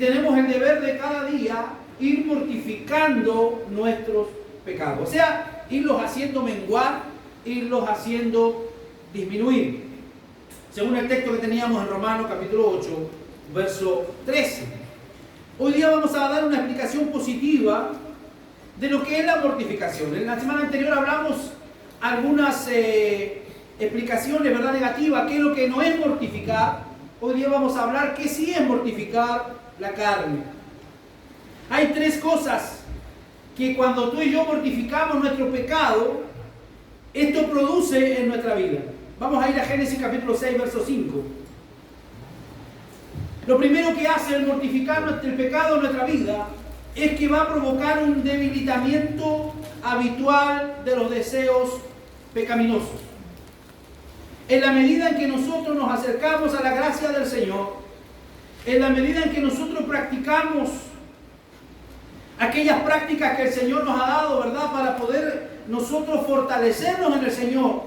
Tenemos el deber de cada día ir mortificando nuestros pecados. O sea, irlos haciendo menguar, irlos haciendo disminuir. Según el texto que teníamos en Romanos capítulo 8, verso 13. Hoy día vamos a dar una explicación positiva de lo que es la mortificación. En la semana anterior hablamos algunas explicaciones, ¿verdad?, negativas, qué es lo que no es mortificar. Hoy día vamos a hablar qué sí es mortificar la carne. Hay tres cosas que cuando tú y yo mortificamos nuestro pecado, esto produce en nuestra vida. Vamos a ir a Génesis capítulo 6, verso 5. Lo primero que hace el mortificar el pecado en nuestra vida es que va a provocar un debilitamiento habitual de los deseos pecaminosos. En la medida en que nosotros nos acercamos a la gracia del Señor, en la medida en que nosotros practicamos aquellas prácticas que el Señor nos ha dado, ¿verdad?, para poder nosotros fortalecernos en el Señor,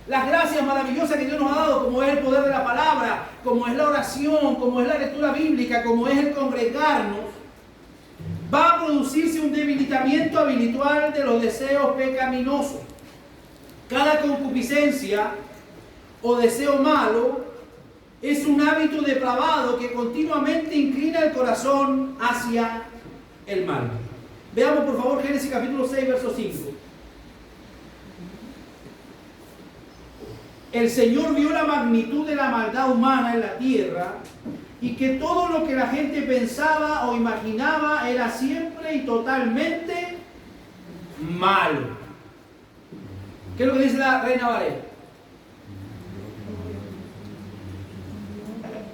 las gracias maravillosas que Dios nos ha dado, como es el poder de la palabra, como es la oración, como es la lectura bíblica, como es el congregarnos, va a producirse un debilitamiento habitual de los deseos pecaminosos. Cada concupiscencia o deseo malo es un hábito depravado que continuamente inclina el corazón hacia el mal. Veamos por favor Génesis capítulo 6, verso 5. El Señor vio la magnitud de la maldad humana en la tierra y que todo lo que la gente pensaba o imaginaba era siempre y totalmente malo. ¿Qué es lo que dice la Reina Valera?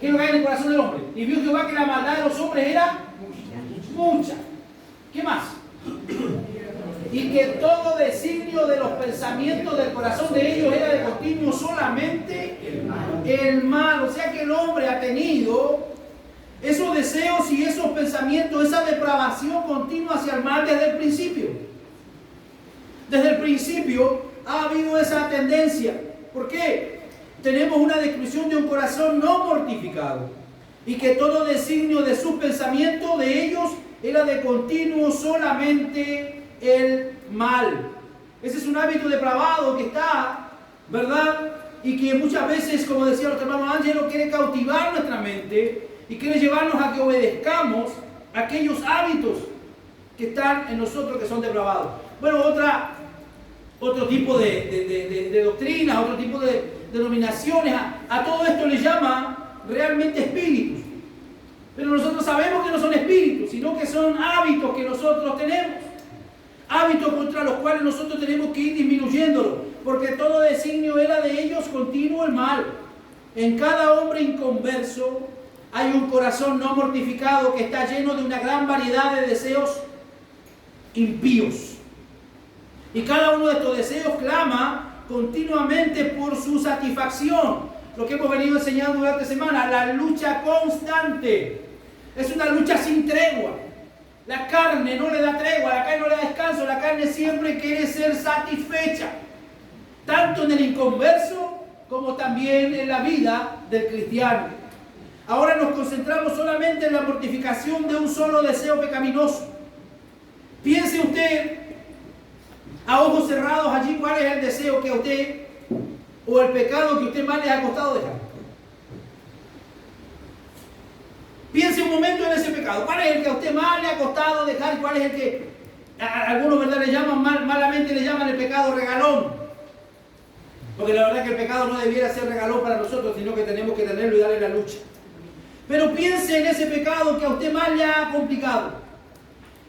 ¿Qué es lo que hay en el corazón del hombre? Y vio Jehová que la maldad de los hombres era mucha. ¿Qué más? Y que todo designio de los pensamientos del corazón de ellos era de continuo solamente el mal. O sea que el hombre ha tenido esos deseos y esos pensamientos, esa depravación continua hacia el mal desde el principio. Desde el principio ha habido esa tendencia. ¿Por qué? Tenemos una descripción de un corazón no mortificado y que todo designio de sus pensamientos de ellos era de continuo solamente el mal. Ese es un hábito depravado que está, ¿verdad? Y que muchas veces, como decía nuestro hermano Ángelo, quiere cautivar nuestra mente y quiere llevarnos a que obedezcamos aquellos hábitos que están en nosotros que son depravados. Bueno, otro tipo de doctrinas, otro tipo de denominaciones, a todo esto le llama realmente espíritus. Pero nosotros sabemos que no son espíritus, sino que son hábitos que nosotros tenemos. Hábitos contra los cuales nosotros tenemos que ir disminuyéndolo, porque todo designio era de ellos continuo el mal. En cada hombre inconverso hay un corazón no mortificado que está lleno de una gran variedad de deseos impíos. Y cada uno de estos deseos clama continuamente por su satisfacción. Lo que hemos venido enseñando durante la semana, la lucha constante. Es una lucha sin tregua. La carne no le da tregua, la carne no le da descanso, la carne siempre quiere ser satisfecha. Tanto en el inconverso como también en la vida del cristiano. Ahora nos concentramos solamente en la mortificación de un solo deseo pecaminoso. Piense usted, a ojos cerrados allí, cuál es el deseo que a usted, o el pecado que a usted más le ha costado dejar. Piense un momento en ese pecado. ¿Cuál es el que a usted más le ha costado dejar? ¿Cuál es el que algunos, ¿verdad?, le llaman malamente le llaman el pecado regalón? Porque la verdad es que el pecado no debiera ser regalón para nosotros, sino que tenemos que tenerlo y darle la lucha. Pero piense en ese pecado que a usted más le ha complicado.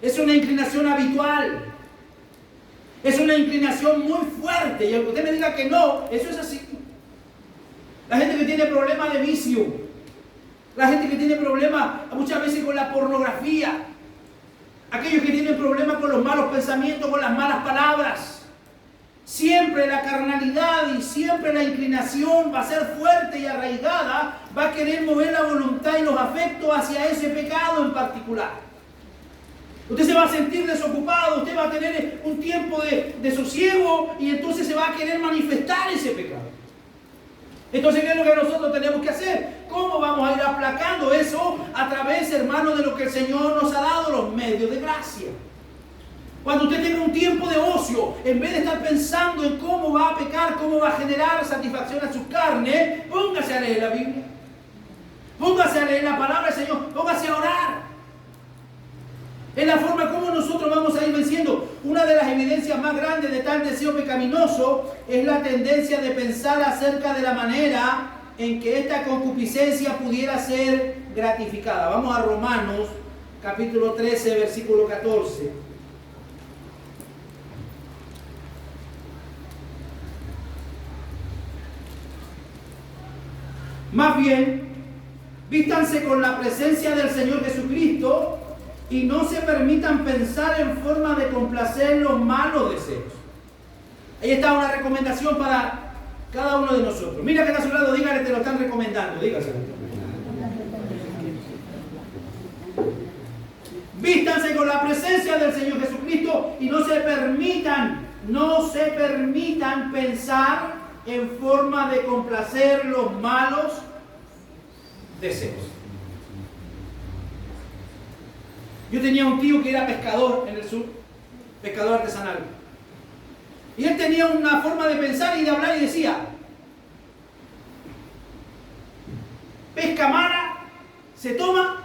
Es una inclinación habitual. Es una inclinación muy fuerte. Y aunque usted me diga que no, eso es así. La gente que tiene problemas de vicio, la gente que tiene problemas muchas veces con la pornografía, aquellos que tienen problemas con los malos pensamientos, con las malas palabras, siempre la carnalidad y siempre la inclinación va a ser fuerte y arraigada, va a querer mover la voluntad y los afectos hacia ese pecado en particular. Usted se va a sentir desocupado, usted va a tener un tiempo de sosiego y entonces se va a querer manifestar ese pecado. Entonces, ¿qué es lo que nosotros tenemos que hacer? ¿Cómo vamos a ir aplacando eso? A través, hermanos, de lo que el Señor nos ha dado, los medios de gracia. Cuando usted tenga un tiempo de ocio, en vez de estar pensando en cómo va a pecar, cómo va a generar satisfacción a su carne, póngase a leer la Biblia. Póngase a leer la palabra del Señor. Póngase a orar. Es la forma como nosotros vamos a ir venciendo. Una de las evidencias más grandes de tal deseo pecaminoso es la tendencia de pensar acerca de la manera en que esta concupiscencia pudiera ser gratificada. Vamos a Romanos, capítulo 13, versículo 14. Más bien, vístanse con la presencia del Señor Jesucristo y no se permitan pensar en forma de complacer los malos deseos. Ahí está una recomendación para cada uno de nosotros. Mira que está a su lado, dígale, te lo están recomendando, dígaselo. Vístanse con la presencia del Señor Jesucristo y no se permitan pensar en forma de complacer los malos deseos. Yo tenía un tío que era pescador en el sur, pescador artesanal. Y él tenía una forma de pensar y de hablar y decía: pesca mala se toma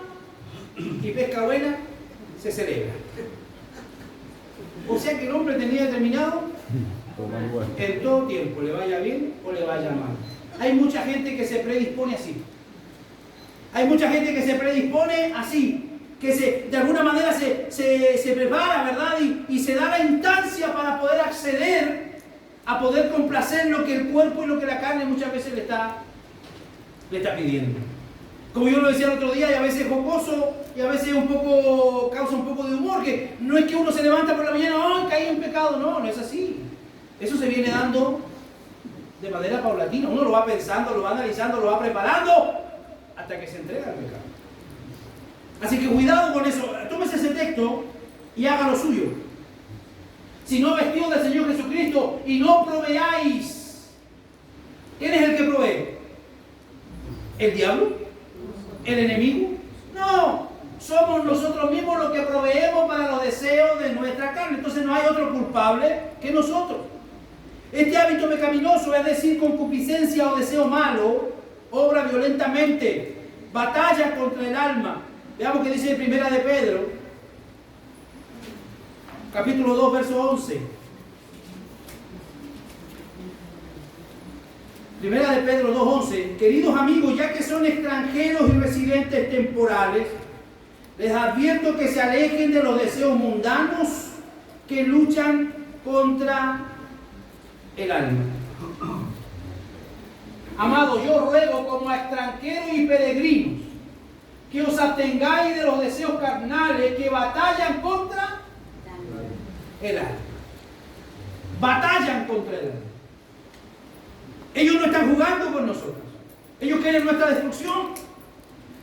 y pesca buena se celebra. O sea que el hombre tenía determinado en todo tiempo, le vaya bien o le vaya mal. Hay mucha gente que se predispone así. Hay mucha gente que se predispone así, que de alguna manera se prepara, ¿verdad? Y se da la instancia para poder acceder a poder complacer lo que el cuerpo y lo que la carne muchas veces le está pidiendo. Como yo lo decía el otro día, y a veces jocoso, y a veces causa un poco de humor, que no es que uno se levanta por la mañana, ¡ay, caí en pecado! No, no es así. Eso se viene dando de manera paulatina. Uno lo va pensando, lo va analizando, lo va preparando, hasta que se entrega al pecado. Así que cuidado con eso. Tómese ese texto y haga lo suyo. Si no vestidos del Señor Jesucristo y no proveáis, ¿quién es el que provee? ¿El diablo? ¿El enemigo? No, somos nosotros mismos los que proveemos para los deseos de nuestra carne. Entonces no hay otro culpable que nosotros. Este hábito pecaminoso, es decir, concupiscencia o deseo malo, obra violentamente, batalla contra el alma. Veamos qué dice Primera de Pedro, capítulo 2, verso 11. Primera de Pedro 2:11. Queridos amigos, ya que son extranjeros y residentes temporales, les advierto que se alejen de los deseos mundanos que luchan contra el alma. Amados, yo ruego como a extranjeros y peregrinos que os abstengáis de los deseos carnales que batallan contra el alma. Batallan contra el alma. Ellos no están jugando con nosotros. Ellos quieren nuestra destrucción.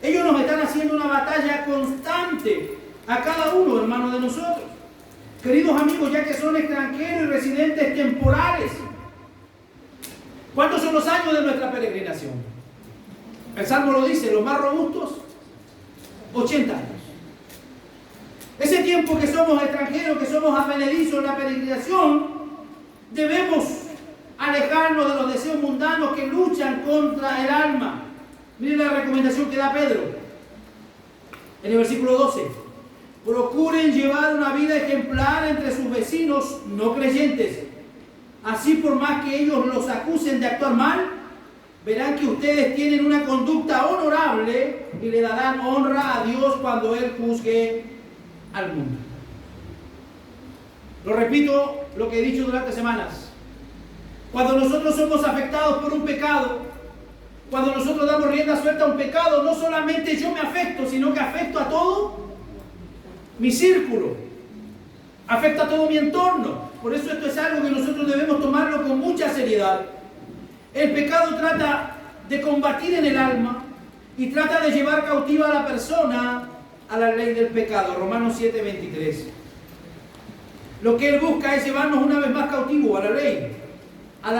Ellos nos están haciendo una batalla constante a cada uno, hermanos, de nosotros. Queridos amigos, ya que son extranjeros y residentes temporales, ¿cuántos son los años de nuestra peregrinación? El Salmo lo dice, los más robustos, 80 años. Ese tiempo que somos extranjeros, que somos advenedizos en la peregrinación, debemos alejarnos de los deseos mundanos que luchan contra el alma. Miren la recomendación que da Pedro en el versículo 12. Procuren llevar una vida ejemplar entre sus vecinos no creyentes. Así, por más que ellos los acusen de actuar mal, verán que ustedes tienen una conducta honorable y le darán honra a Dios cuando Él juzgue al mundo. Lo repito, lo que he dicho durante semanas. Cuando nosotros somos afectados por un pecado, cuando nosotros damos rienda suelta a un pecado, no solamente yo me afecto, sino que afecto a todo mi círculo, afecta a todo mi entorno. Por eso esto es algo que nosotros debemos tomarlo con mucha seriedad. El pecado trata de combatir en el alma y trata de llevar cautiva a la persona a la ley del pecado. Romanos 7:23. Lo que él busca es llevarnos una vez más cautivo a la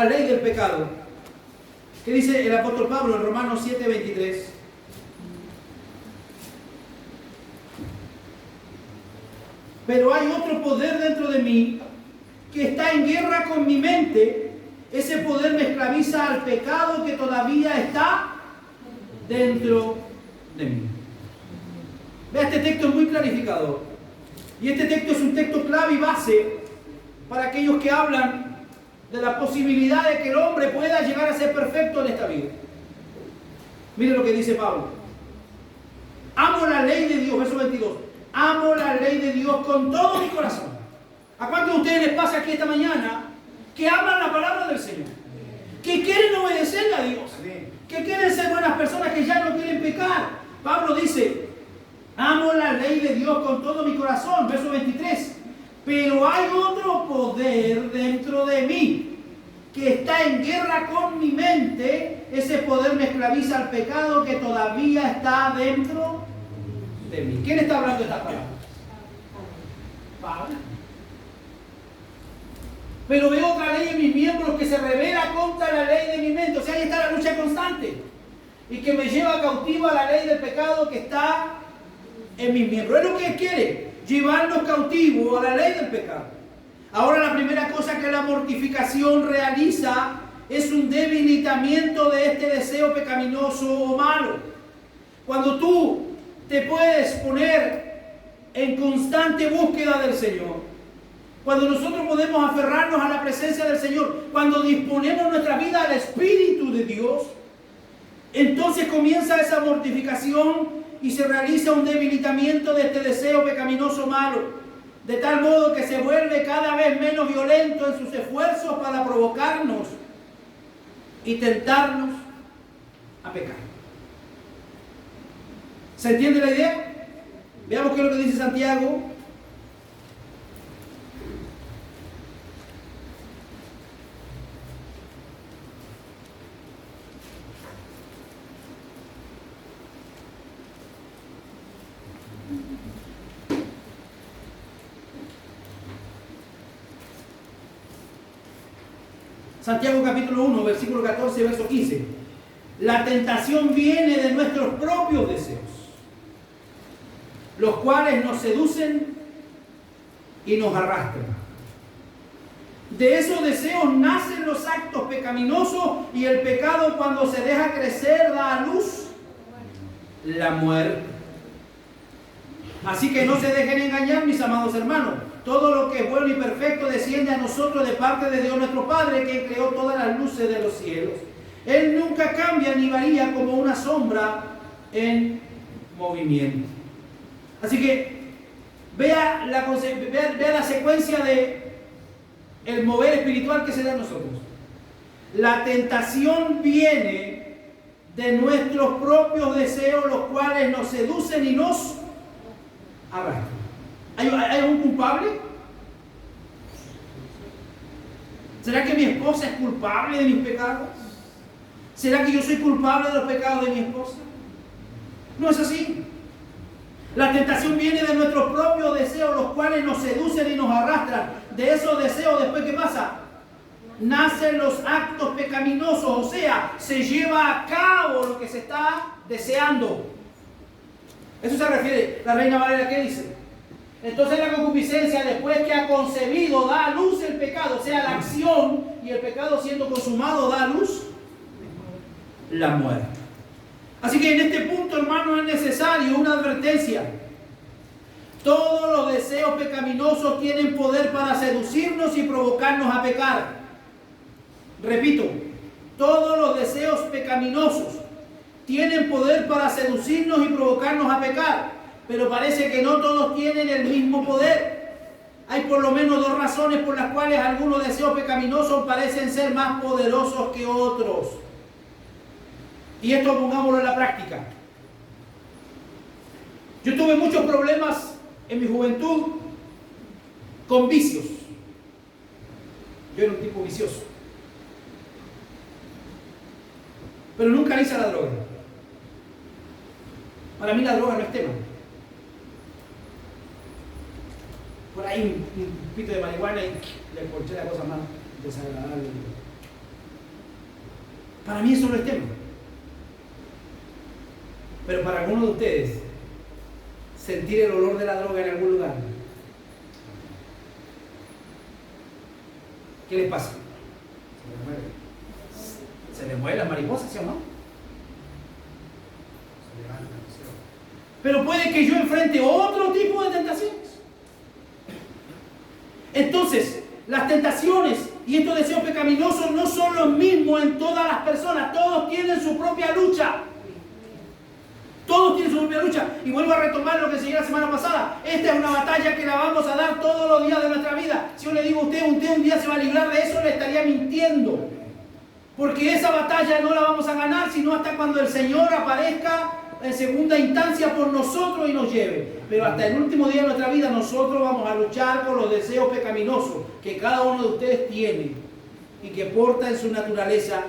ley del pecado. ¿Qué dice el apóstol Pablo en Romanos 7:23? Pero hay otro poder dentro de mí que está en guerra con mi mente. Ese poder me esclaviza al pecado que todavía está dentro de mí. Vea, este texto es muy clarificador. Y este texto es un texto clave y base para aquellos que hablan de la posibilidad de que el hombre pueda llegar a ser perfecto en esta vida. Mire lo que dice Pablo. Amo la ley de Dios, verso 22. Amo la ley de Dios con todo mi corazón. ¿A cuántos de ustedes les pasa aquí esta mañana que aman la palabra del Señor? Que quieren obedecerle a Dios. Que quieren ser buenas personas, que ya no quieren pecar. Pablo dice, amo la ley de Dios con todo mi corazón, verso 23. Pero hay otro poder dentro de mí que está en guerra con mi mente. Ese poder me esclaviza al pecado que todavía está dentro de mí. ¿Quién está hablando de estas palabras? Pablo. Pero veo otra ley en mis miembros que se revela contra la ley de mi mente. O sea, ahí está la lucha constante. Y que me lleva cautivo a la ley del pecado que está en mis miembros. Es lo que él quiere, llevarnos cautivo a la ley del pecado. Ahora la primera cosa que la mortificación realiza es un debilitamiento de este deseo pecaminoso o malo. Cuando tú te puedes poner en constante búsqueda del Señor, cuando nosotros podemos aferrarnos a la presencia del Señor, cuando disponemos nuestra vida al Espíritu de Dios, entonces comienza esa mortificación y se realiza un debilitamiento de este deseo pecaminoso malo, de tal modo que se vuelve cada vez menos violento en sus esfuerzos para provocarnos y tentarnos a pecar. ¿Se entiende la idea? Veamos qué es lo que dice Santiago. Santiago capítulo 1, versículo 14, verso 15. La tentación viene de nuestros propios deseos, los cuales nos seducen y nos arrastran. De esos deseos nacen los actos pecaminosos y el pecado, cuando se deja crecer, da a luz la muerte. Así que no se dejen engañar, mis amados hermanos. Todo lo que es bueno y perfecto desciende a nosotros de parte de Dios nuestro Padre, que creó todas las luces de los cielos. Él nunca cambia ni varía como una sombra en movimiento. Así que vea la secuencia de el mover espiritual que se da a nosotros. La tentación viene de nuestros propios deseos, los cuales nos seducen y nos arrastran. ¿Hay un culpable? ¿Será que mi esposa es culpable de mis pecados? ¿Será que yo soy culpable de los pecados de mi esposa? No es así. La tentación viene de nuestros propios deseos, los cuales nos seducen y nos arrastran. De esos deseos, después, ¿qué pasa? Nacen los actos pecaminosos, o sea, se lleva a cabo lo que se está deseando. Eso se refiere la Reina Valera, ¿qué dice? Entonces la concupiscencia, después que ha concebido, da a luz el pecado, o sea, la acción, y el pecado siendo consumado da a luz la muerte. Así que en este punto, hermano, es necesario una advertencia. Todos los deseos pecaminosos tienen poder para seducirnos y provocarnos a pecar. Repito, todos los deseos pecaminosos tienen poder para seducirnos y provocarnos a pecar. Pero parece que no todos tienen el mismo poder. Hay por lo menos dos razones por las cuales algunos deseos pecaminosos parecen ser más poderosos que otros. Y esto pongámoslo en la práctica. Yo tuve muchos problemas en mi juventud con vicios. Yo era un tipo vicioso. Pero nunca hice la droga. Para mí la droga no es tema. Por ahí un pito de marihuana y le corché la cosa más desagradable. Para mí eso no es tema. Pero para algunos de ustedes, sentir el olor de la droga en algún lugar, ¿qué les pasa? Se les mueven las mariposas, ¿sí o no? Pero puede que yo enfrente otro tipo de tentaciones. Entonces, las tentaciones y estos deseos pecaminosos no son los mismos en todas las personas. Todos tienen su propia lucha. Todos tienen su propia lucha. Y vuelvo a retomar lo que enseñé la semana pasada. Esta es una batalla que la vamos a dar todos los días de nuestra vida. Si yo le digo a usted un día se va a librar de eso, le estaría mintiendo. Porque esa batalla no la vamos a ganar sino hasta cuando el Señor aparezca en segunda instancia por nosotros y nos lleve. Pero hasta el último día de nuestra vida nosotros vamos a luchar con los deseos pecaminosos que cada uno de ustedes tiene y que porta en su naturaleza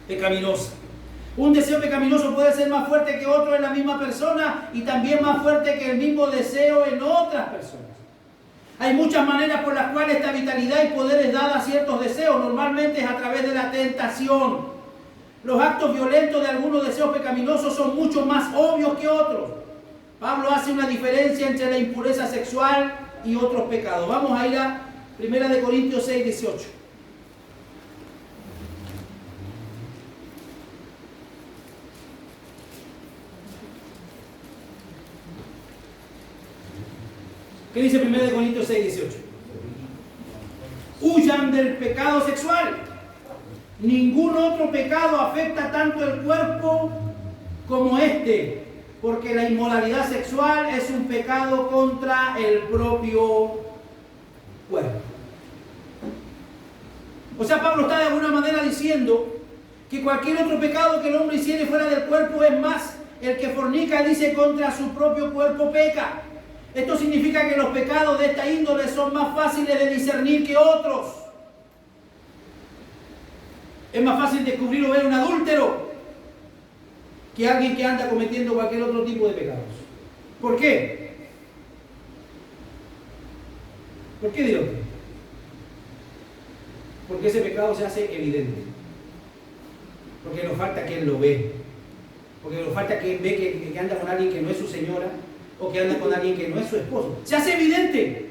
pecaminosa. Un deseo pecaminoso puede ser más fuerte que otro en la misma persona y también más fuerte que el mismo deseo en otras personas. Hay muchas maneras por las cuales esta vitalidad y poder es dada a ciertos deseos. Normalmente es a través de la tentación. Los actos violentos de algunos deseos pecaminosos son mucho más obvios que otros. Pablo hace una diferencia entre la impureza sexual y otros pecados. Vamos a ir a 1 Corintios 6, 18. ¿Qué dice 1 Corintios 6, 18? Huyan del pecado sexual. Ningún otro pecado afecta tanto el cuerpo como este, porque la inmoralidad sexual es un pecado contra el propio cuerpo. O sea, Pablo está de alguna manera diciendo que cualquier otro pecado que el hombre hiciere fuera del cuerpo es más. El que fornica, dice, contra su propio cuerpo peca. Esto significa que los pecados de esta índole son más fáciles de discernir que otros. Es más fácil descubrir o ver un adúltero que alguien que anda cometiendo cualquier otro tipo de pecados. ¿Por qué? ¿Por qué digo? Porque ese pecado se hace evidente. Porque nos falta quien lo ve. Porque nos falta quien ve que anda con alguien que no es su señora o que anda con alguien que no es su esposo. Se hace evidente.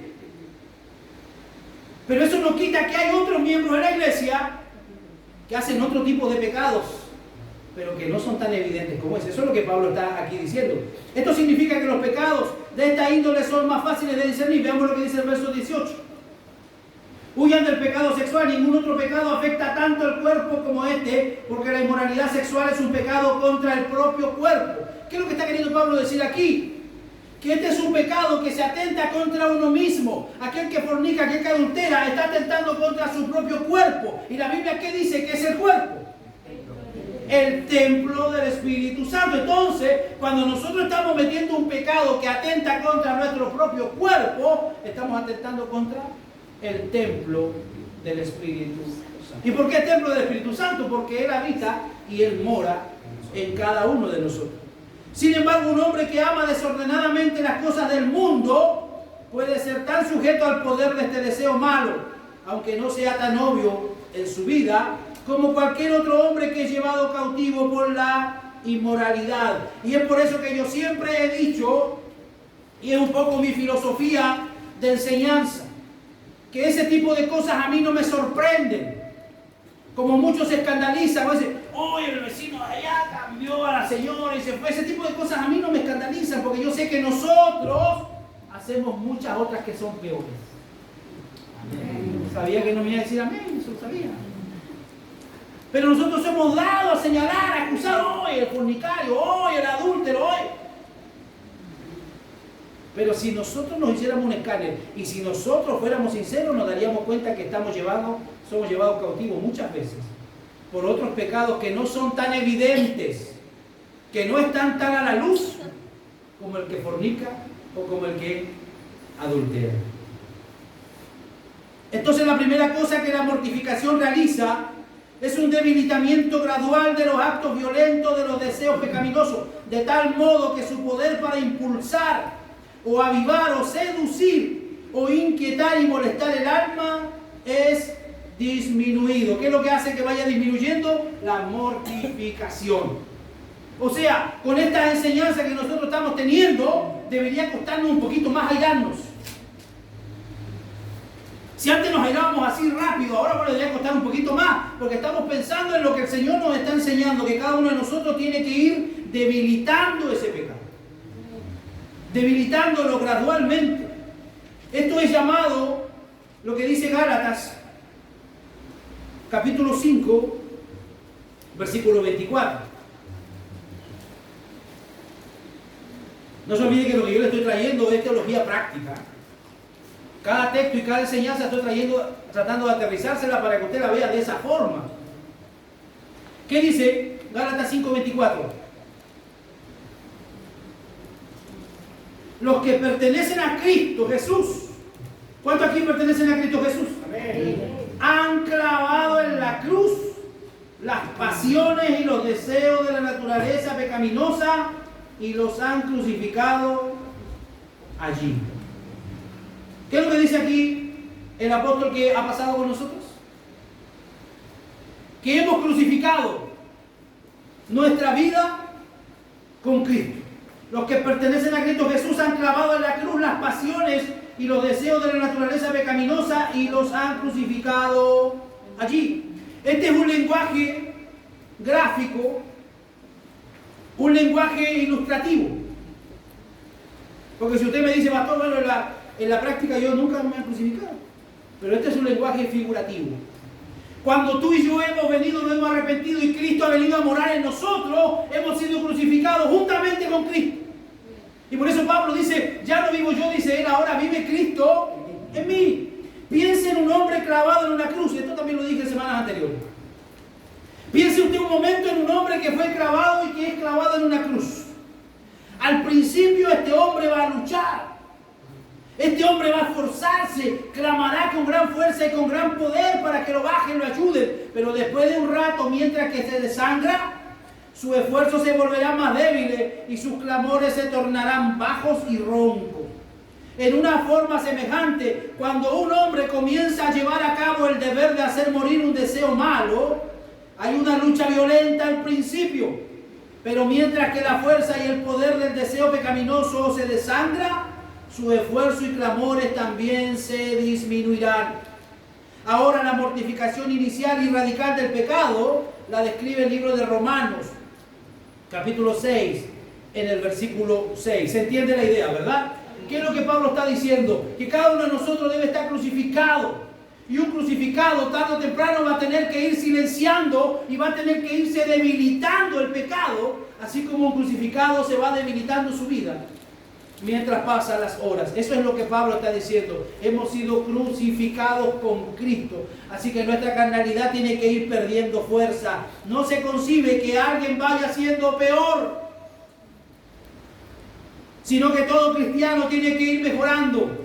Pero eso no quita que hay otros miembros de la iglesia que hacen otro tipo de pecados, pero que no son tan evidentes como ese. Eso es lo que Pablo está aquí diciendo. Esto significa que los pecados de esta índole son más fáciles de discernir. Veamos lo que dice el verso 18. Huyan del pecado sexual. Ningún otro pecado afecta tanto el cuerpo como este, porque la inmoralidad sexual es un pecado contra el propio cuerpo. ¿Qué es lo que está queriendo Pablo decir aquí? Que este es un pecado que se atenta contra uno mismo. Aquel que fornica, aquel que adultera, está atentando contra su propio cuerpo. ¿Y la Biblia qué dice? ¿Qué es el cuerpo? El templo del Espíritu Santo. Entonces, cuando nosotros estamos metiendo un pecado que atenta contra nuestro propio cuerpo, estamos atentando contra el templo del Espíritu Santo. ¿Y por qué el templo del Espíritu Santo? Porque Él habita y Él mora en cada uno de nosotros. Sin embargo, un hombre que ama desordenadamente las cosas del mundo puede ser tan sujeto al poder de este deseo malo, aunque no sea tan obvio en su vida, como cualquier otro hombre que es llevado cautivo por la inmoralidad. Y es por eso que yo siempre he dicho, y es un poco mi filosofía de enseñanza, que ese tipo de cosas a mí no me sorprenden. Como muchos se escandalizan, o dicen, oye, el vecino de allá cambió a la señora y se fue. Ese tipo de cosas a mí no me escandalizan, porque yo sé que nosotros hacemos muchas otras que son peores. Amén. Sabía que no me iba a decir amén, eso lo sabía. Pero nosotros hemos dado a señalar, a acusar, hoy el fornicario, hoy el adúltero, hoy. Pero si nosotros nos hiciéramos un escáner y si nosotros fuéramos sinceros, nos daríamos cuenta que somos llevados cautivos muchas veces por otros pecados que no son tan evidentes, que no están tan a la luz como el que fornica o como el que adultera. Entonces, la primera cosa que la mortificación realiza es un debilitamiento gradual de los actos violentos, de los deseos pecaminosos, de tal modo que su poder para impulsar o avivar o seducir o inquietar y molestar el alma es disminuido. ¿Qué es lo que hace que vaya disminuyendo? La mortificación. O sea, con esta enseñanza que nosotros estamos teniendo, debería costarnos un poquito más airarnos. Si antes nos airábamos así rápido, ahora nos debería costar un poquito más, porque estamos pensando en lo que el Señor nos está enseñando, que cada uno de nosotros tiene que ir debilitando ese pecado. Debilitándolo gradualmente. Esto es llamado, lo que dice Gálatas, capítulo 5, versículo 24. No se olvide que lo que yo le estoy trayendo es teología práctica. Cada texto y cada enseñanza estoy tratando de aterrizársela para que usted la vea de esa forma. ¿Qué dice Gálatas 5:24? Los que pertenecen a Cristo Jesús. ¿Cuántos aquí pertenecen a Cristo Jesús? Amén. Han clavado en la cruz las pasiones y los deseos de la naturaleza pecaminosa y los han crucificado allí. ¿Qué es lo que dice aquí el apóstol que ha pasado con nosotros? Que hemos crucificado nuestra vida con Cristo. Los que pertenecen a Cristo Jesús han clavado en la cruz las pasiones y los deseos de la naturaleza pecaminosa y los han crucificado allí. Este es un lenguaje gráfico, un lenguaje ilustrativo. Porque si usted me dice, pastor, bueno, en la práctica yo nunca me he crucificado. Pero este es un lenguaje figurativo. Cuando tú y yo hemos venido, nos hemos arrepentido y Cristo ha venido a morar en nosotros, hemos sido crucificados juntamente con Cristo. Y por eso Pablo dice, ya no vivo yo, dice él, ahora vive Cristo en mí. Piense en un hombre clavado en una cruz. Esto también lo dije semanas anteriores. Piense usted un momento en un hombre que fue clavado y que es clavado en una cruz. Al principio este hombre va a luchar. Este hombre va a esforzarse, clamará con gran fuerza y con gran poder para que lo bajen, lo ayuden. Pero después de un rato, mientras que se desangra, su esfuerzo se volverá más débil y sus clamores se tornarán bajos y roncos. En una forma semejante, cuando un hombre comienza a llevar a cabo el deber de hacer morir un deseo malo, hay una lucha violenta al principio. Pero mientras que la fuerza y el poder del deseo pecaminoso se desangra, su esfuerzo y clamores también se disminuirán. Ahora la mortificación inicial y radical del pecado la describe el libro de Romanos, capítulo 6, en el versículo 6. ¿Se entiende la idea, verdad? ¿Qué es lo que Pablo está diciendo? Que cada uno de nosotros debe estar crucificado. Y un crucificado tarde o temprano va a tener que ir silenciando y va a tener que irse debilitando el pecado, así como un crucificado se va debilitando su vida mientras pasan las horas. Eso es lo que Pablo está diciendo. Hemos sido crucificados con Cristo. Así que nuestra carnalidad tiene que ir perdiendo fuerza. No se concibe que alguien vaya siendo peor, sino que todo cristiano tiene que ir mejorando.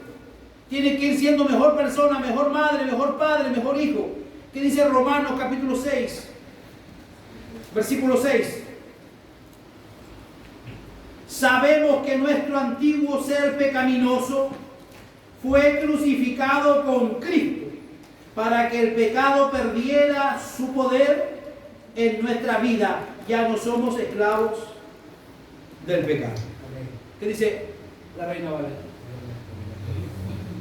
Tiene que ir siendo mejor persona, mejor madre, mejor padre, mejor hijo. ¿Qué dice Romanos capítulo 6? Versículo 6. Sabemos que nuestro antiguo ser pecaminoso fue crucificado con Cristo para que el pecado perdiera su poder en nuestra vida. Ya no somos esclavos del pecado. ¿Qué dice la Reina Valera?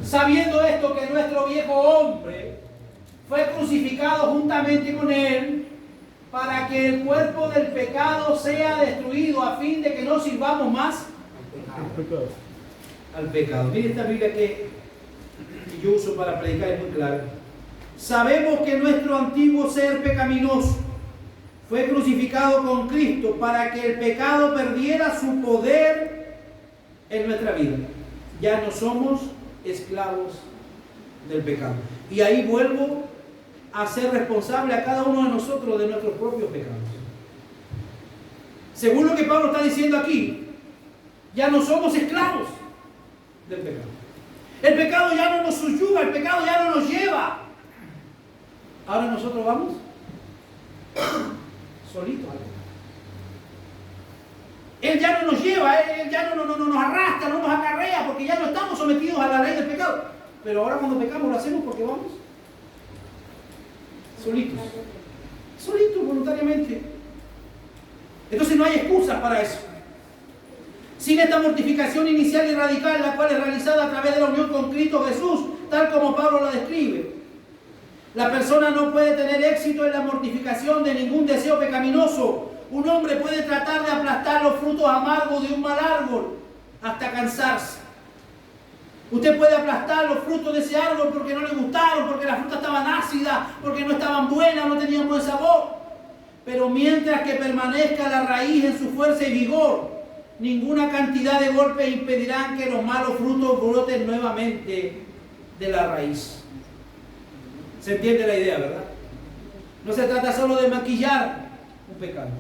Sabiendo esto, que nuestro viejo hombre fue crucificado juntamente con él para que el cuerpo del pecado sea destruido, a fin de que no sirvamos más al pecado. Mire esta Biblia que yo uso para predicar, es muy clara. Sabemos que nuestro antiguo ser pecaminoso fue crucificado con Cristo para que el pecado perdiera su poder en nuestra vida. Ya no somos esclavos del pecado. Y ahí vuelvo a ser responsable a cada uno de nosotros de nuestros propios pecados. Según lo que Pablo está diciendo aquí, ya no somos esclavos del pecado. El pecado ya no nos subyuga, el pecado ya no nos lleva. Ahora nosotros vamos solitos. Él ya no nos lleva, Él ya no nos arrastra, no nos acarrea, porque ya no estamos sometidos a la ley del pecado. Pero ahora cuando pecamos lo hacemos porque vamos Solitos. Solitos, voluntariamente. Entonces no hay excusas para eso. Sin esta mortificación inicial y radical, la cual es realizada a través de la unión con Cristo Jesús, tal como Pablo la describe, la persona no puede tener éxito en la mortificación de ningún deseo pecaminoso. Un hombre puede tratar de aplastar los frutos amargos de un mal árbol hasta cansarse. Usted puede aplastar los frutos de ese árbol porque no le gustaron, porque las frutas estaban ácidas, porque no estaban buenas, no tenían buen sabor. Pero mientras que permanezca la raíz en su fuerza y vigor, ninguna cantidad de golpes impedirán que los malos frutos broten nuevamente de la raíz. ¿Se entiende la idea, verdad? No se trata solo de maquillar un pecado.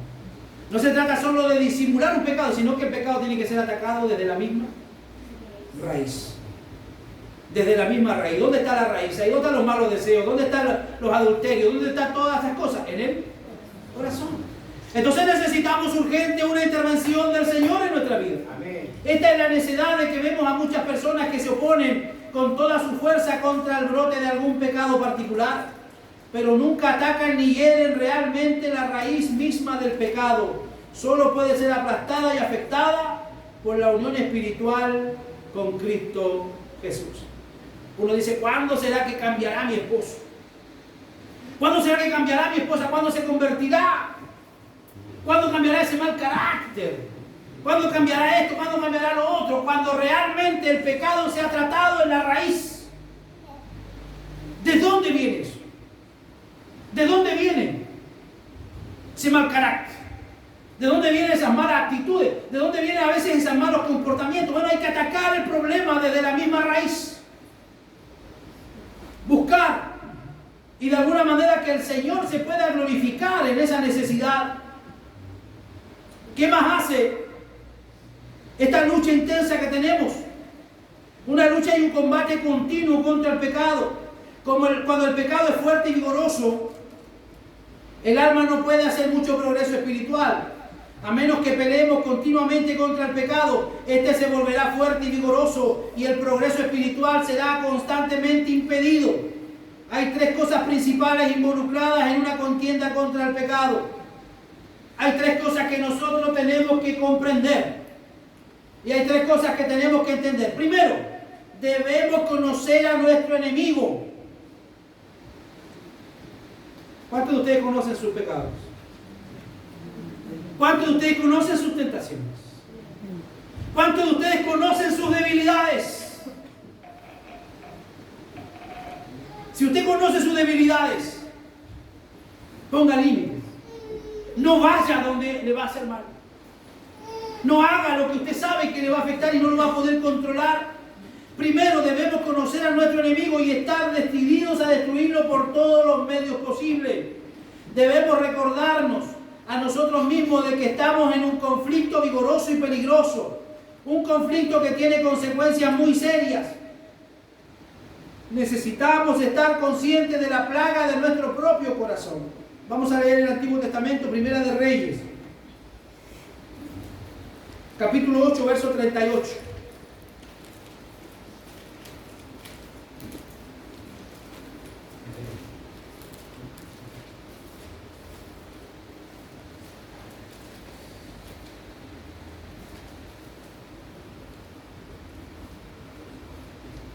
No se trata solo de disimular un pecado, sino que el pecado tiene que ser atacado desde la misma raíz. Desde la misma raíz. ¿Dónde está la raíz? Ahí, ¿dónde están los malos deseos? ¿Dónde están los adulterios? ¿Dónde están todas esas cosas? En el corazón. Entonces necesitamos urgente una intervención del Señor en nuestra vida. Amén. Esta es la necesidad de que vemos a muchas personas que se oponen con toda su fuerza contra el brote de algún pecado particular, pero nunca atacan ni hieren realmente la raíz misma del pecado. Solo puede ser aplastada y afectada por la unión espiritual con Cristo Jesús. Uno dice, ¿cuándo será que cambiará mi esposo? ¿Cuándo será que cambiará mi esposa? ¿Cuándo se convertirá? ¿Cuándo cambiará ese mal carácter? ¿Cuándo cambiará esto? ¿Cuándo cambiará lo otro? Cuando realmente el pecado se ha tratado en la raíz. ¿De dónde viene eso? ¿De dónde viene ese mal carácter? ¿De dónde vienen esas malas actitudes? ¿De dónde vienen a veces esos malos comportamientos? Bueno, hay que atacar el problema desde la misma raíz. Buscar y de alguna manera que el Señor se pueda glorificar en esa necesidad. ¿Qué más hace esta lucha intensa que tenemos? Una lucha y un combate continuo contra el pecado. Cuando el pecado es fuerte y vigoroso, el alma no puede hacer mucho progreso espiritual. A menos que peleemos continuamente contra el pecado, este se volverá fuerte y vigoroso y el progreso espiritual será constantemente impedido. Hay tres cosas principales involucradas en una contienda contra el pecado. Hay tres cosas que nosotros tenemos que comprender. Y hay tres cosas que tenemos que entender. Primero, debemos conocer a nuestro enemigo. ¿Cuántos de ustedes conocen sus pecados? ¿Cuántos de ustedes conocen sus tentaciones? ¿Cuántos de ustedes conocen sus debilidades? Si usted conoce sus debilidades, ponga límites. No vaya donde le va a hacer mal. No haga lo que usted sabe que le va a afectar y no lo va a poder controlar. Primero debemos conocer a nuestro enemigo y estar decididos a destruirlo por todos los medios posibles. Debemos recordarnos a nosotros mismos de que estamos en un conflicto vigoroso y peligroso. Un conflicto que tiene consecuencias muy serias. Necesitamos estar conscientes de la plaga de nuestro propio corazón. Vamos a leer el Antiguo Testamento, Primera de Reyes, capítulo 8, verso 38.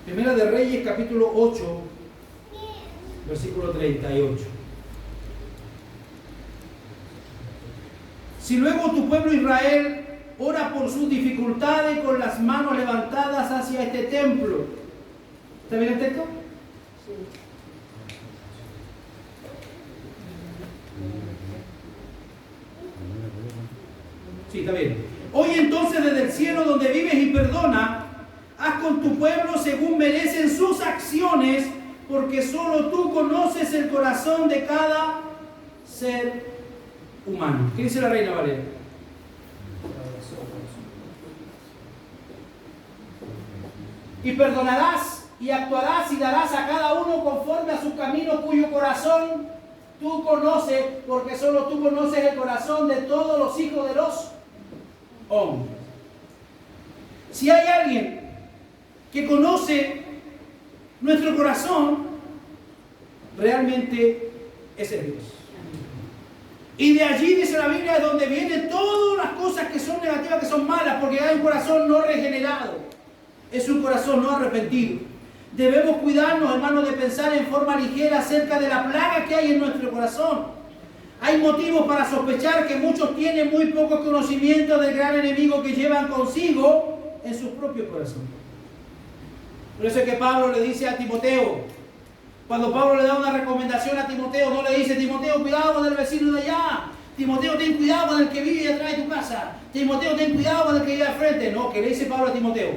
Primera de Reyes, capítulo 8, versículo 38. Si luego tu pueblo Israel ora por sus dificultades con las manos levantadas hacia este templo. ¿Está bien el texto? Sí, está bien. Hoy entonces desde el cielo donde vives y perdona, haz con tu pueblo según merecen sus acciones, porque solo tú conoces el corazón de cada ser humano. ¿Qué dice la Reina Valera? Y perdonarás y actuarás y darás a cada uno conforme a su camino, cuyo corazón tú conoces, porque solo tú conoces el corazón de todos los hijos de los hombres. Si hay alguien que conoce nuestro corazón, realmente Ese es Dios. Y de allí, dice la Biblia, es donde vienen todas las cosas que son negativas, que son malas, porque hay un corazón no regenerado. Es un corazón no arrepentido. Debemos cuidarnos, hermanos, de pensar en forma ligera acerca de la plaga que hay en nuestro corazón. Hay motivos para sospechar que muchos tienen muy poco conocimiento del gran enemigo que llevan consigo en su propio corazón. Por eso es que Pablo le dice a Timoteo, cuando Pablo le da una recomendación a Timoteo, no le dice: Timoteo, cuidado con el vecino de allá. Timoteo, ten cuidado con el que vive atrás de tu casa. Timoteo, ten cuidado con el que vive al frente. No, que le dice Pablo a Timoteo: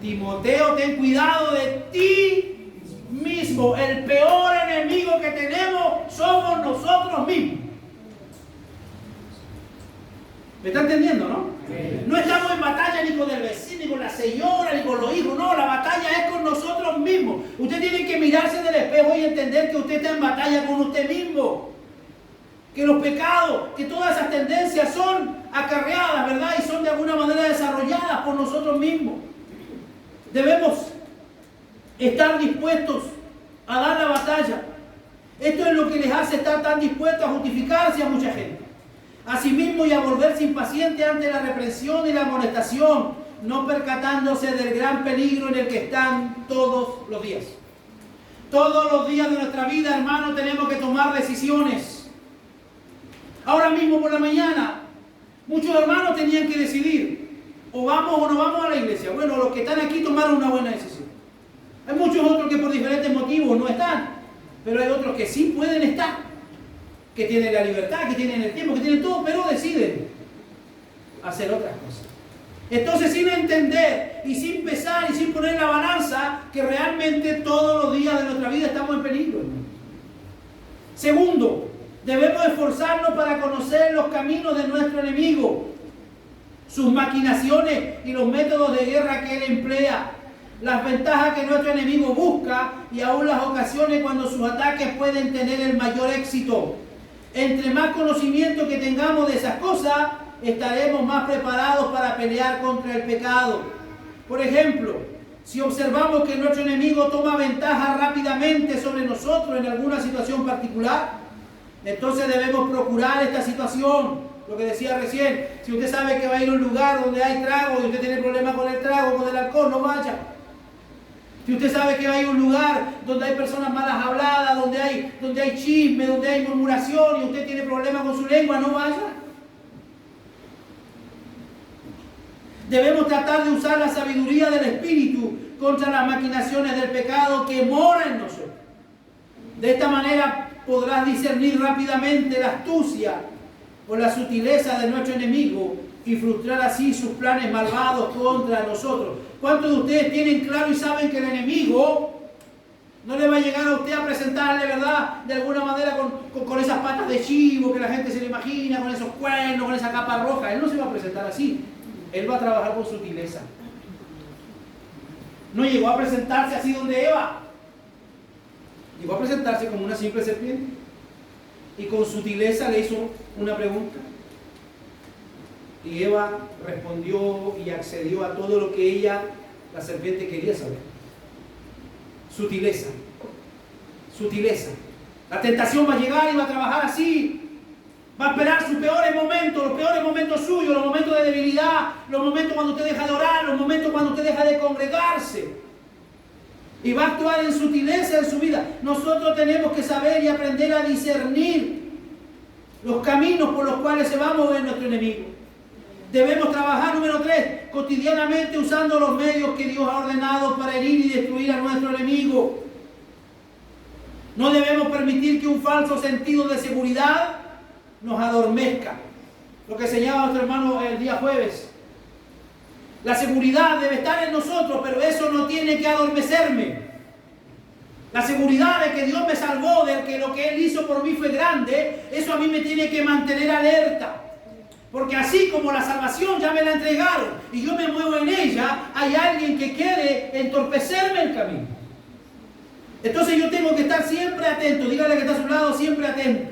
Timoteo, ten cuidado de ti mismo. El peor enemigo que tenemos somos nosotros mismos. ¿Me está entendiendo, no? No estamos en batalla ni con el vecino, ni con la señora, ni con los hijos. No, la batalla es con nosotros mismos. Usted tiene que mirarse en el espejo y entender que usted está en batalla con usted mismo. Que los pecados, que todas esas tendencias son acarreadas, ¿verdad? Y son de alguna manera desarrolladas por nosotros mismos. Debemos estar dispuestos a dar la batalla. Esto es lo que les hace estar tan dispuestos a justificarse a mucha gente. Asimismo, y a volverse impaciente ante la reprensión y la amonestación, no percatándose del gran peligro en el que están todos los días. Todos los días de nuestra vida, hermano, tenemos que tomar decisiones. Ahora mismo por la mañana, muchos hermanos tenían que decidir: o vamos o no vamos a la iglesia. Bueno, los que están aquí tomaron una buena decisión. Hay muchos otros que por diferentes motivos no están, pero hay otros que sí pueden estar, que tienen la libertad, que tienen el tiempo, que tienen todo, pero deciden hacer otras cosas. Entonces, sin entender y sin pesar y sin poner en la balanza que realmente todos los días de nuestra vida estamos en peligro. Segundo, debemos esforzarnos para conocer los caminos de nuestro enemigo, sus maquinaciones y los métodos de guerra que él emplea, las ventajas que nuestro enemigo busca y aún las ocasiones cuando sus ataques pueden tener el mayor éxito. Entre más conocimiento que tengamos de esas cosas, estaremos más preparados para pelear contra el pecado. Por ejemplo, si observamos que nuestro enemigo toma ventaja rápidamente sobre nosotros en alguna situación particular, entonces debemos procurar esta situación. Lo que decía recién, si usted sabe que va a ir a un lugar donde hay trago y usted tiene problemas con el trago, con el alcohol, no vaya. Si usted sabe que va a ir a un lugar donde hay personas malas habladas, donde hay chisme, donde hay murmuración y usted tiene problemas con su lengua, no vaya. Debemos tratar de usar la sabiduría del Espíritu contra las maquinaciones del pecado que mora en nosotros. De esta manera podrás discernir rápidamente la astucia o la sutileza de nuestro enemigo y frustrar así sus planes malvados contra nosotros. ¿Cuántos de ustedes tienen claro y saben que el enemigo no le va a llegar a usted a presentarle, verdad, de alguna manera con esas patas de chivo que la gente se le imagina, con esos cuernos, con esa capa roja? Él no se va a presentar así. Él va a trabajar con sutileza. No llegó a presentarse así donde Eva. Llegó a presentarse como una simple serpiente. Y con sutileza le hizo una pregunta. Y Eva respondió y accedió a todo lo que ella, la serpiente, quería saber. Sutileza. Sutileza. La tentación va a llegar y va a trabajar así. Va a esperar sus peores momentos, los peores momentos suyos, los momentos de debilidad, los momentos cuando usted deja de orar, los momentos cuando usted deja de congregarse. Y va a actuar en sutileza en su vida. Nosotros tenemos que saber y aprender a discernir los caminos por los cuales se va a mover nuestro enemigo. Debemos trabajar, número 3, cotidianamente usando los medios que Dios ha ordenado para herir y destruir a nuestro enemigo. No debemos permitir que un falso sentido de seguridad nos adormezca. Lo que enseñaba nuestro hermano el día jueves. La seguridad debe estar en nosotros, pero eso no tiene que adormecerme. La seguridad de que Dios me salvó, de que lo que Él hizo por mí fue grande, eso a mí me tiene que mantener alerta. Porque así como la salvación ya me la entregaron y yo me muevo en ella, hay alguien que quiere entorpecerme el camino. Entonces yo tengo que estar siempre atento. Dígale que está a su lado, siempre atento.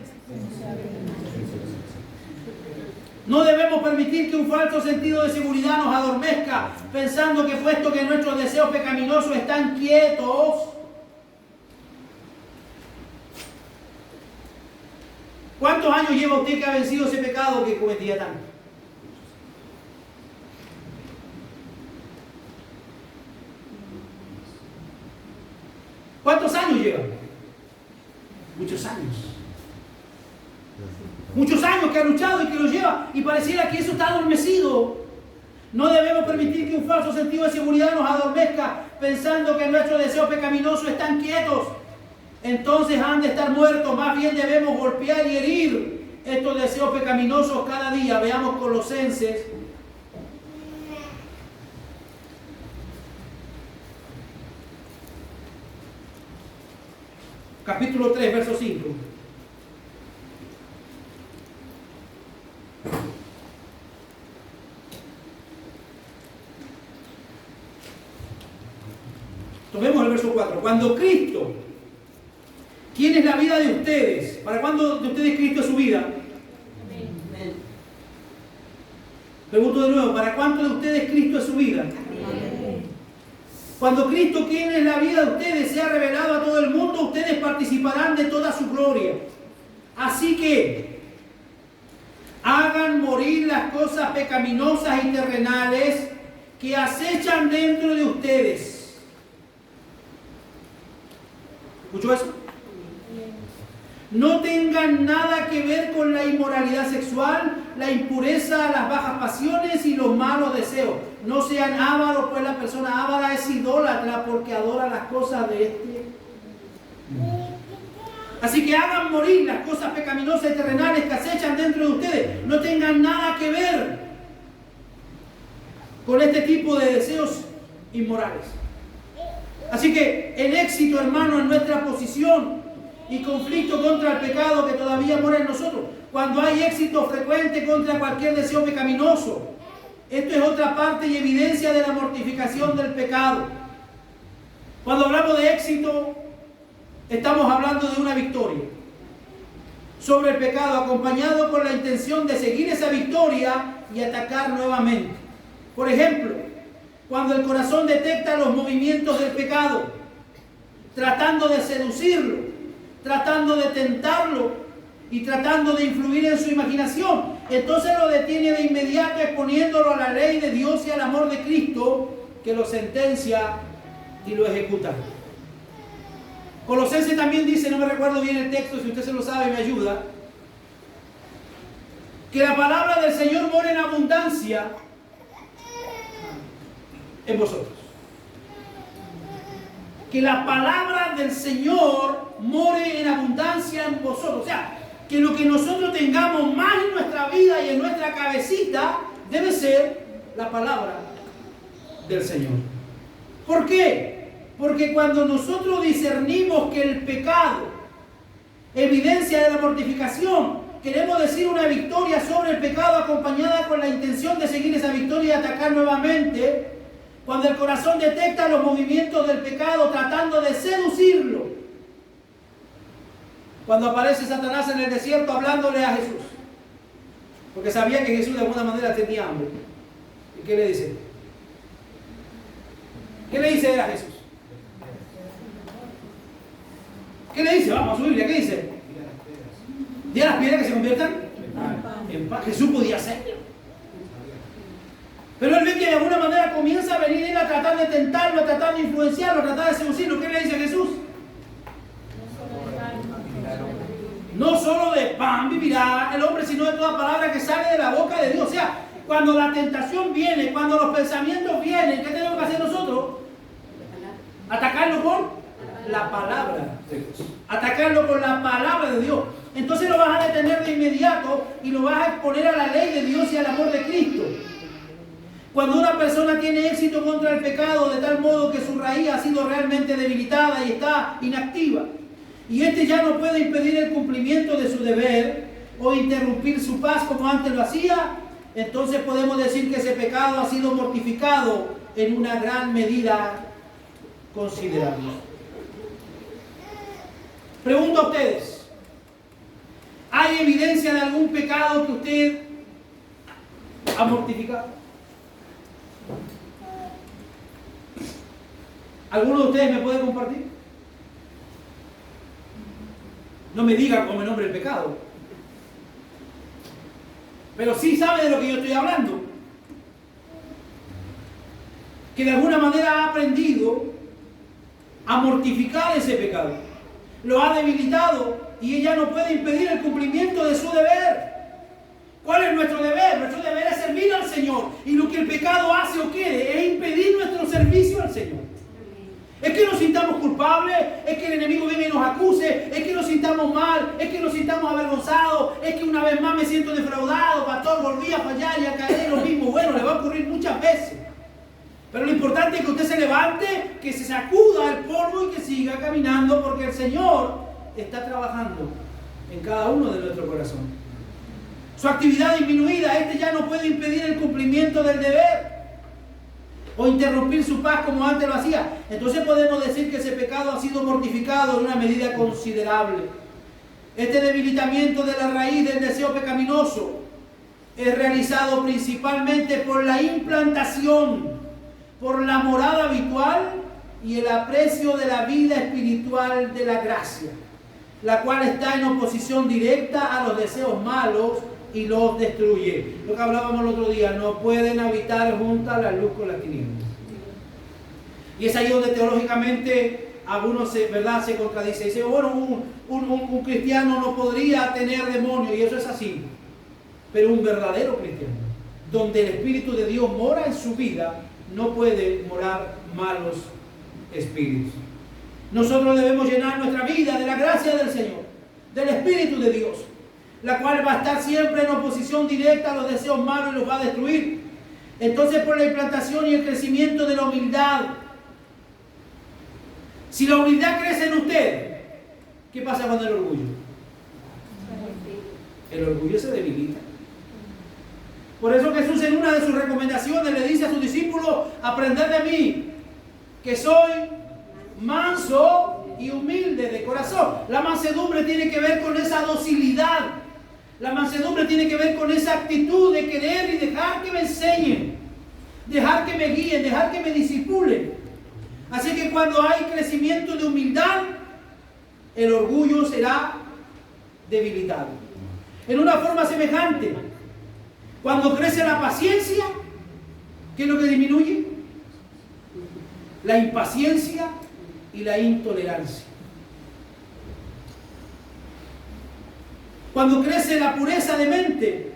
No debemos permitir que un falso sentido de seguridad nos adormezca, pensando que puesto que nuestros deseos pecaminosos están quietos, ¿Cuántos años lleva usted que ha vencido ese pecado que cometía tanto? ¿Cuántos años lleva? Muchos años. Muchos años que ha luchado y que lo lleva, y pareciera que eso está adormecido. No debemos permitir que un falso sentido de seguridad nos adormezca pensando que nuestros deseos pecaminosos están quietos. Entonces han de estar muertos. Más bien debemos golpear y herir estos deseos pecaminosos cada día. Veamos Colosenses. Capítulo 3, verso 5. Tomemos el verso 4. Cuando Cristo, ¿quién es la vida de ustedes? ¿Para cuándo de ustedes Cristo es su vida? Amén. Pregunto de nuevo, ¿para cuántos de ustedes Cristo es su vida? Amén. Cuando Cristo, ¿quién es la vida de ustedes?, sea revelado a todo el mundo, ustedes participarán de toda su gloria. Así que hagan morir las cosas pecaminosas y terrenales que acechan dentro de ustedes. ¿Escuchó eso? No tengan nada que ver con la inmoralidad sexual, la impureza, las bajas pasiones y los malos deseos. No sean ávaros, pues la persona ávara es idólatra porque adora las cosas de este. Así que hagan morir las cosas pecaminosas y terrenales que acechan dentro de ustedes. No tengan nada que ver con este tipo de deseos inmorales. Así que el éxito, hermano, en nuestra posición y conflicto contra el pecado que todavía mora en nosotros, cuando hay éxito frecuente contra cualquier deseo pecaminoso, esto es otra parte y evidencia de la mortificación del pecado. Cuando hablamos de éxito, estamos hablando de una victoria sobre el pecado, acompañado con la intención de seguir esa victoria y atacar nuevamente. Por ejemplo, cuando el corazón detecta los movimientos del pecado, tratando de seducirlo, tratando de tentarlo y tratando de influir en su imaginación, entonces lo detiene de inmediato exponiéndolo a la ley de Dios y al amor de Cristo, que lo sentencia y lo ejecuta. Colosenses también dice, no me recuerdo bien el texto, si usted se lo sabe me ayuda, que la palabra del Señor mora en abundancia en vosotros. Que la palabra del Señor more en abundancia en vosotros. O sea, que lo que nosotros tengamos más en nuestra vida y en nuestra cabecita debe ser la palabra del Señor. ¿Por qué? Porque cuando nosotros discernimos que el pecado, evidencia de la mortificación, queremos decir una victoria sobre el pecado acompañada con la intención de seguir esa victoria y atacar nuevamente. Cuando el corazón detecta los movimientos del pecado tratando de seducirlo. Cuando aparece Satanás en el desierto hablándole a Jesús. Porque sabía que Jesús de alguna manera tenía hambre. ¿Y qué le dice? ¿Qué le dice él a Jesús? ¿Qué le dice? Vamos a su Biblia, ¿qué dice? ¿Di a las piedras que se conviertan en pan? Jesús podía hacerlo. Pero él ve que de alguna manera comienza a venir él a tratar de tentarlo, a tratar de influenciarlo, a tratar de seducirlo. ¿Qué le dice Jesús? No solo de pan vivirá el hombre, sino de toda palabra que sale de la boca de Dios. O sea, cuando la tentación viene, cuando los pensamientos vienen, ¿qué tenemos que hacer nosotros? Atacarlo con la palabra de Dios. Atacarlo con la palabra de Dios. Entonces lo vas a detener de inmediato y lo vas a exponer a la ley de Dios y al amor de Cristo. Cuando una persona tiene éxito contra el pecado de tal modo que su raíz ha sido realmente debilitada y está inactiva, y este ya no puede impedir el cumplimiento de su deber o interrumpir su paz como antes lo hacía, entonces podemos decir que ese pecado ha sido mortificado en una gran medida considerable. Pregunto a ustedes, ¿hay evidencia de algún pecado que usted ha mortificado? ¿Alguno de ustedes me puede compartir? No me digan como nombre el pecado. pero sí sabe de lo que yo estoy hablando. Que de alguna manera ha aprendido a mortificar ese pecado. Lo ha debilitado y ella no puede impedir el cumplimiento de su deber. ¿Cuál es nuestro deber? Nuestro deber es servir al Señor. Y lo que el pecado hace o quiere es impedir nuestro servicio al Señor. Es que nos sintamos culpables, es que el enemigo venga y nos acuse, es que nos sintamos mal, es que nos sintamos avergonzados, es que una vez más me siento defraudado, pastor, volví a fallar y a caer en lo mismo. Bueno, le va a ocurrir muchas veces. Pero lo importante es que usted se levante, que se sacuda el polvo y que siga caminando, porque el Señor está trabajando en cada uno de nuestro corazón. Su actividad disminuida, ya no puede impedir el cumplimiento del deber o interrumpir su paz como antes lo hacía. Entonces podemos decir que ese pecado ha sido mortificado en una medida considerable. Este debilitamiento de la raíz del deseo pecaminoso es realizado principalmente por la implantación, por la morada habitual y el aprecio de la vida espiritual de la gracia, la cual está en oposición directa a los deseos malos y los destruye. Lo que hablábamos el otro día, no pueden habitar juntas la luz con las tinieblas. Y es ahí donde teológicamente algunos se contradicen. Dicen, bueno, un cristiano no podría tener demonios, y eso es así. Pero un verdadero cristiano, donde el Espíritu de Dios mora en su vida, no puede morar malos espíritus. Nosotros debemos llenar nuestra vida de la gracia del Señor, del Espíritu de Dios, la cual va a estar siempre en oposición directa a los deseos malos y los va a destruir. Entonces, por la implantación y el crecimiento de la humildad, si la humildad crece en usted, ¿qué pasa con el orgullo? El orgullo se debilita. Por eso Jesús en una de sus recomendaciones le dice a sus discípulos, aprended de mí, que soy manso y humilde de corazón. La mansedumbre tiene que ver con esa docilidad. La mansedumbre tiene que ver con esa actitud de querer y dejar que me enseñen, dejar que me guíen, dejar que me disipulen. Así que cuando hay crecimiento de humildad, el orgullo será debilitado. En una forma semejante, cuando crece la paciencia, ¿qué es lo que disminuye? La impaciencia y la intolerancia. Cuando crece la pureza de mente,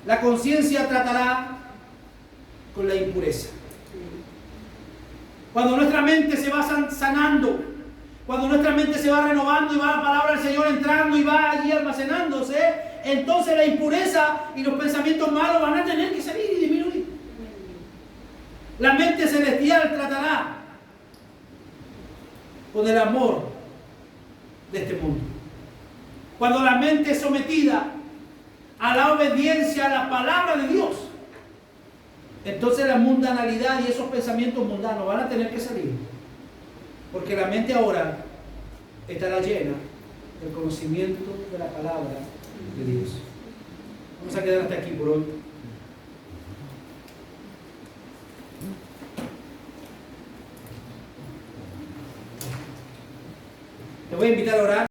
la conciencia tratará con la impureza. Cuando nuestra mente se va sanando, cuando nuestra mente se va renovando y va la palabra del Señor entrando y va allí almacenándose, entonces la impureza y los pensamientos malos van a tener que salir y disminuir. La mente celestial tratará con el amor de este mundo. Cuando la mente es sometida a la obediencia a la palabra de Dios, entonces la mundanalidad y esos pensamientos mundanos van a tener que salir. Porque la mente ahora estará llena del conocimiento de la palabra de Dios. Vamos a quedar hasta aquí por hoy. Te voy a invitar a orar.